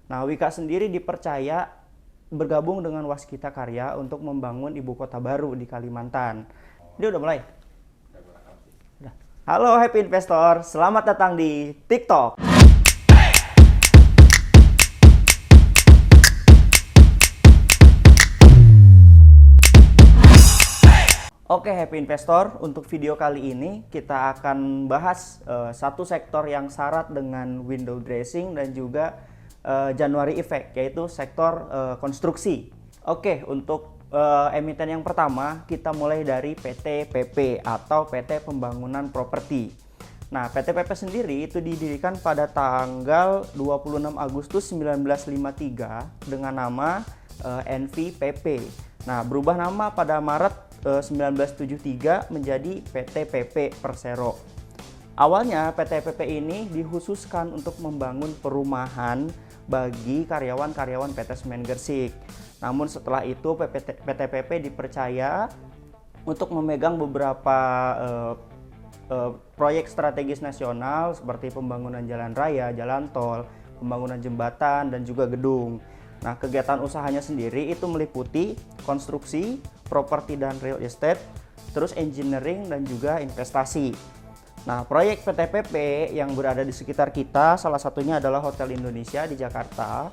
Nah, Wika sendiri dipercaya bergabung dengan Waskita Karya untuk membangun ibu kota baru di Kalimantan. Ini udah mulai? Udah. Halo Happy Investor, selamat datang di TikTok. Oke Happy Investor, untuk video kali ini kita akan bahas satu sektor yang syarat dengan window dressing dan juga January Effect, yaitu sektor konstruksi. Oke, untuk emiten yang pertama kita mulai dari PT PP atau PT Pembangunan Properti. Nah, PT PP sendiri itu didirikan pada tanggal 26 Agustus 1953 dengan nama NVPP. Nah, berubah nama pada Maret 1973 menjadi PT PP Persero. Awalnya PT PP ini dikhususkan untuk membangun perumahan bagi karyawan-karyawan PT Semen Gresik. Namun setelah itu PT PP dipercaya untuk memegang beberapa proyek strategis nasional seperti pembangunan jalan raya, jalan tol, pembangunan jembatan, dan juga gedung. Nah, kegiatan usahanya sendiri itu meliputi konstruksi, properti dan real estate, terus engineering dan juga investasi. Nah, proyek PT PP yang berada di sekitar kita salah satunya adalah Hotel Indonesia di Jakarta,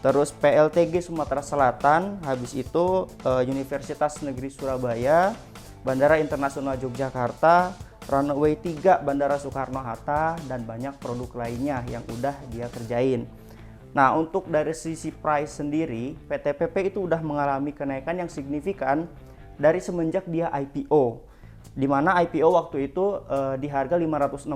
terus PLTG Sumatera Selatan, habis itu Universitas Negeri Surabaya, Bandara Internasional Yogyakarta, Runway 3 Bandara Soekarno-Hatta, dan banyak produk lainnya yang udah dia kerjain. Nah, untuk dari sisi price sendiri, PT PP itu udah mengalami kenaikan yang signifikan dari semenjak dia IPO. Di mana IPO waktu itu di harga 560.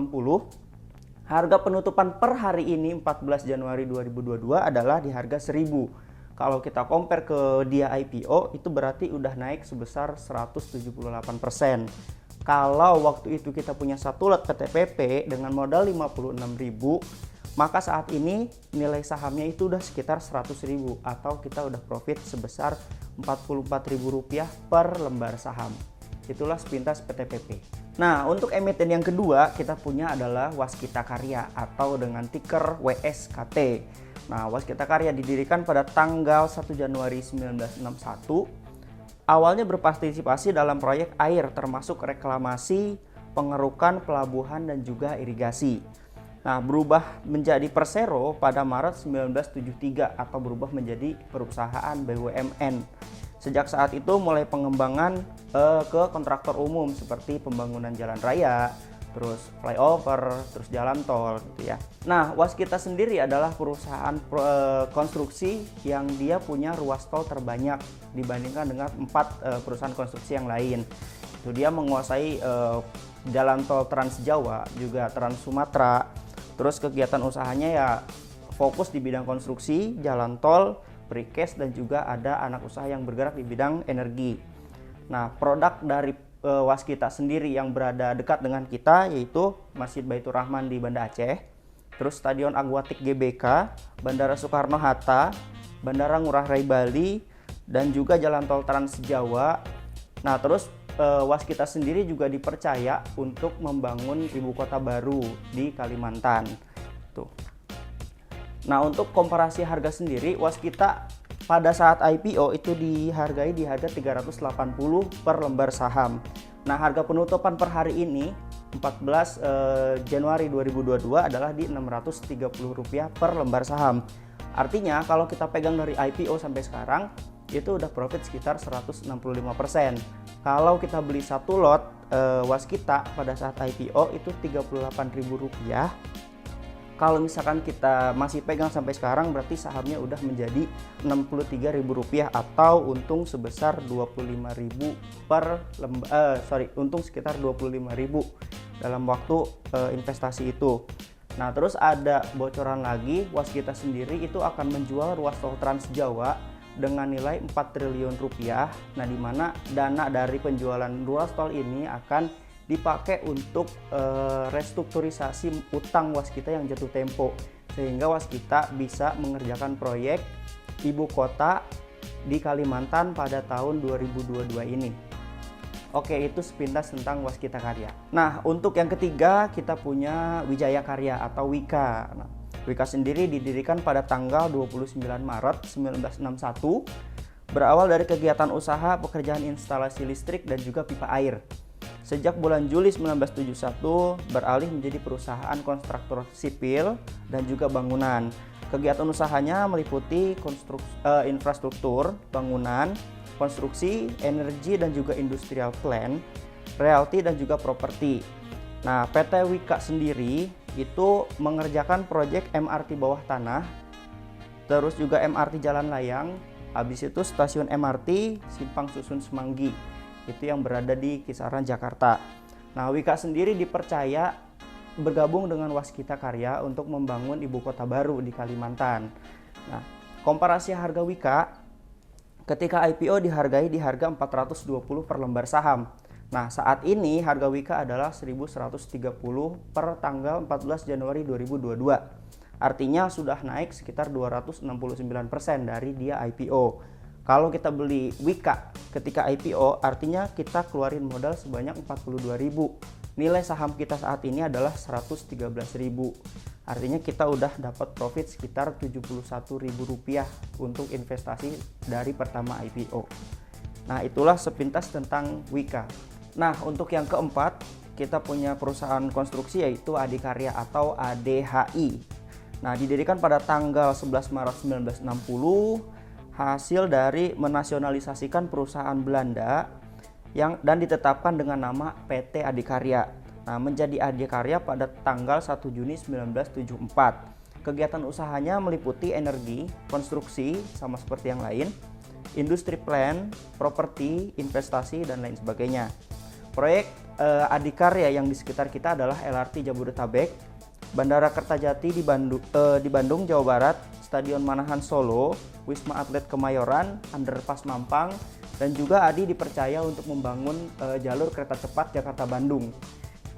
Harga penutupan per hari ini 14 Januari 2022 adalah di harga 1000. Kalau kita compare ke dia IPO itu berarti udah naik sebesar 178%. Kalau waktu itu kita punya satu lot PT PP dengan modal 56.000, maka saat ini nilai sahamnya itu udah sekitar 100.000 atau kita udah profit sebesar Rp44.000 per lembar saham. Itulah sepintas PT PP. Nah, untuk emiten yang kedua kita punya adalah Waskita Karya atau dengan ticker WSKT. Nah, Waskita Karya didirikan pada tanggal 1 Januari 1961. Awalnya berpartisipasi dalam proyek air termasuk reklamasi, pengerukan pelabuhan dan juga irigasi. Nah, berubah menjadi Persero pada Maret 1973 atau berubah menjadi perusahaan BUMN. Sejak saat itu mulai pengembangan ke kontraktor umum seperti pembangunan jalan raya, terus flyover, terus jalan tol gitu ya. Nah, Waskita sendiri adalah perusahaan konstruksi yang dia punya ruas tol terbanyak dibandingkan dengan 4 perusahaan konstruksi yang lain. Itu dia menguasai jalan tol Trans Jawa, juga Trans Sumatera. Terus kegiatan usahanya ya fokus di bidang konstruksi, jalan tol, precast, dan juga ada anak usaha yang bergerak di bidang energi. Nah, produk dari Waskita sendiri yang berada dekat dengan kita yaitu Masjid Baitur Rahman di Banda Aceh, terus Stadion Aquatic GBK, Bandara Soekarno-Hatta, Bandara Ngurah Rai Bali, dan juga jalan tol Trans Jawa. Nah, terus Waskita sendiri juga dipercaya untuk membangun ibu kota baru di Kalimantan. Tuh. Nah, untuk komparasi harga sendiri, Waskita pada saat IPO itu dihargai di harga 380 per lembar saham. Nah, harga penutupan per hari ini 14 Januari 2022 adalah di Rp630 per lembar saham. Artinya kalau kita pegang dari IPO sampai sekarang itu udah profit sekitar 165%. Kalau kita beli satu lot Waskita pada saat IPO itu Rp38.000. Kalau misalkan kita masih pegang sampai sekarang berarti sahamnya udah menjadi Rp63.000 atau untung sebesar 25.000 per untung sekitar 25.000 dalam waktu investasi itu. Nah, terus ada bocoran lagi, Waskita sendiri itu akan menjual ruas tol Trans Jawa dengan nilai 4 triliun rupiah. Nah, di mana dana dari penjualan ruas tol ini akan dipakai untuk restrukturisasi utang Waskita yang jatuh tempo, sehingga Waskita bisa mengerjakan proyek ibu kota di Kalimantan pada tahun 2022 ini. Oke, itu sepintas tentang Waskita Karya. Nah, untuk yang ketiga kita punya Wijaya Karya atau Wika. Nah, Wika sendiri didirikan pada tanggal 29 Maret 1961, berawal dari kegiatan usaha pekerjaan instalasi listrik dan juga pipa air. Sejak bulan Juli 1971 beralih menjadi perusahaan kontraktor sipil dan juga bangunan. Kegiatan usahanya meliputi infrastruktur, bangunan, konstruksi, energi dan juga industrial plant, realty dan juga properti. Nah, PT Wika sendiri itu mengerjakan proyek MRT bawah tanah, terus juga MRT jalan layang, habis itu stasiun MRT Simpang Susun Semanggi, itu yang berada di kisaran Jakarta. Nah, Wika sendiri dipercaya bergabung dengan Waskita Karya untuk membangun ibu kota baru di Kalimantan. Nah, komparasi harga Wika ketika IPO dihargai di harga 420 per lembar saham. Nah, saat ini harga Wika adalah 1.130 per tanggal 14 Januari 2022. Artinya sudah naik sekitar 269% dari dia IPO. Kalau kita beli Wika ketika IPO, artinya kita keluarin modal sebanyak 42.000. Nilai saham kita saat ini adalah 113.000. Artinya kita udah dapat profit sekitar Rp71.000 untuk investasi dari pertama IPO. Nah, itulah sepintas tentang Wika. Nah, untuk yang keempat, kita punya perusahaan konstruksi yaitu Adikarya atau ADHI. Nah, didirikan pada tanggal 11 Maret 1960, hasil dari menasionalisasikan perusahaan Belanda dan ditetapkan dengan nama PT Adikarya. Nah, menjadi Adikarya pada tanggal 1 Juni 1974. Kegiatan usahanya meliputi energi, konstruksi, sama seperti yang lain, industri plant, properti, investasi, dan lain sebagainya. Proyek Adikarya yang di sekitar kita adalah LRT Jabodetabek, Bandara Kertajati di Bandung, Jawa Barat, Stadion Manahan Solo, Wisma Atlet Kemayoran, Underpass Mampang, dan juga Adi dipercaya untuk membangun jalur kereta cepat Jakarta-Bandung,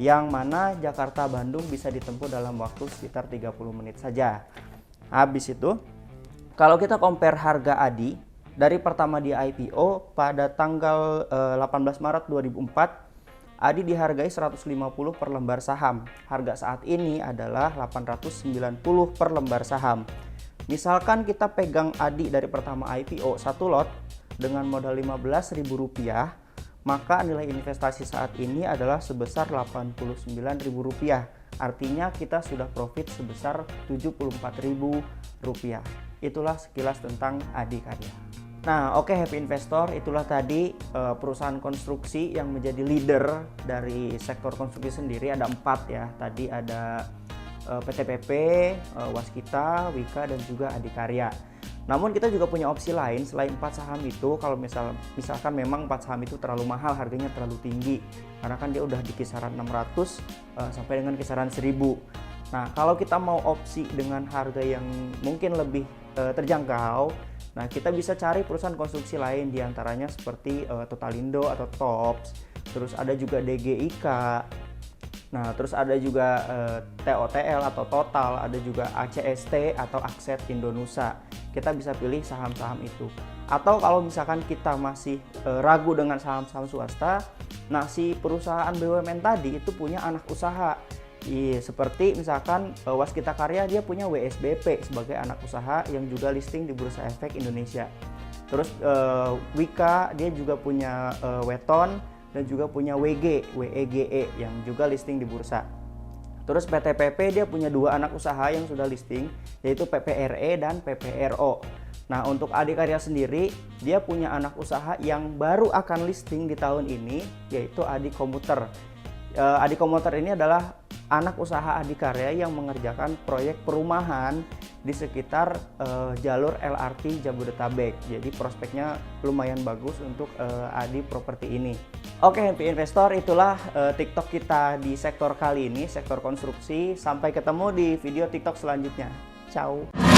yang mana Jakarta-Bandung bisa ditempuh dalam waktu sekitar 30 menit saja. Habis itu, kalau kita compare harga Adi dari pertama di IPO pada tanggal 18 Maret 2004, Adi dihargai 150 per lembar saham. Harga saat ini adalah 890 per lembar saham. Misalkan kita pegang Adi dari pertama IPO satu lot dengan modal Rp15.000, maka nilai investasi saat ini adalah sebesar Rp89.000. Artinya kita sudah profit sebesar Rp74.000. Itulah sekilas tentang Adikarya. Nah, oke Happy Investor, itulah tadi perusahaan konstruksi yang menjadi leader dari sektor konstruksi sendiri. Ada 4 ya. Tadi ada PT PP, Waskita, Wika, dan juga Adikarya. Namun kita juga punya opsi lain selain 4 saham itu. Kalau misalkan memang 4 saham itu terlalu mahal, harganya terlalu tinggi, karena kan dia udah di kisaran 600 sampai dengan kisaran 1000. Nah, kalau kita mau opsi dengan harga yang mungkin lebih terjangkau, nah kita bisa cari perusahaan konstruksi lain, diantaranya seperti Totalindo atau Tops, terus ada juga DGIK. Nah, terus ada juga TOTL atau Total, ada juga ACST atau Akset Indonesia. Kita bisa pilih saham-saham itu. Atau kalau misalkan kita masih ragu dengan saham-saham swasta, nah si perusahaan BUMN tadi itu punya anak usaha. Seperti misalkan Waskita Karya, dia punya WSBP sebagai anak usaha yang juga listing di Bursa Efek Indonesia. Terus Wika dia juga punya Weton, dan juga punya WEGE yang juga listing di bursa. Terus PT PP dia punya 2 anak usaha yang sudah listing, yaitu PPRE dan PPRO. Nah, untuk Adikarya sendiri dia punya anak usaha yang baru akan listing di tahun ini, yaitu Adi Komuter. Adi Komuter ini adalah anak usaha Adikarya yang mengerjakan proyek perumahan di sekitar jalur LRT Jabodetabek. Jadi prospeknya lumayan bagus untuk Adi Properti ini. Oke Happy Investor, itulah TikTok kita di sektor kali ini, sektor konstruksi. Sampai ketemu di video TikTok selanjutnya. Ciao.